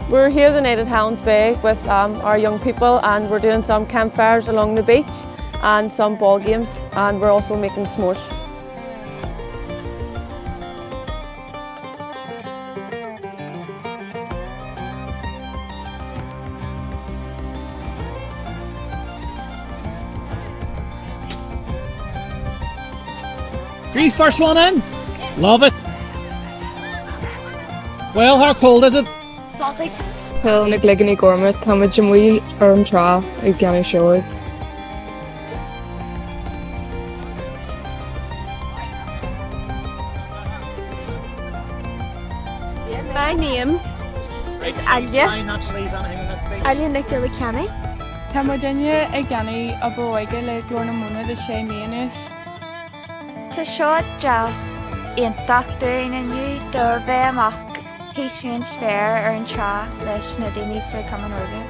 We're here the night at Helens Bay with our young people, and we're doing some campfires along the beach and some ball games, and we're also making s'mores. Three first one in. Love it. Well, how cold is it? Baltic. Well, na gligani gormat, táid jimui ar an trá ag gceanna seoir. My name is Anya. Anya Nick Kenny. Táid daoine ag gceanna a bhhaige le Glór na Móna de sé míonis. Tá seo jazz iontach daoine nniu dor bheith amach Hísún sfér ar an trá leis na daoine sa Cuman orga.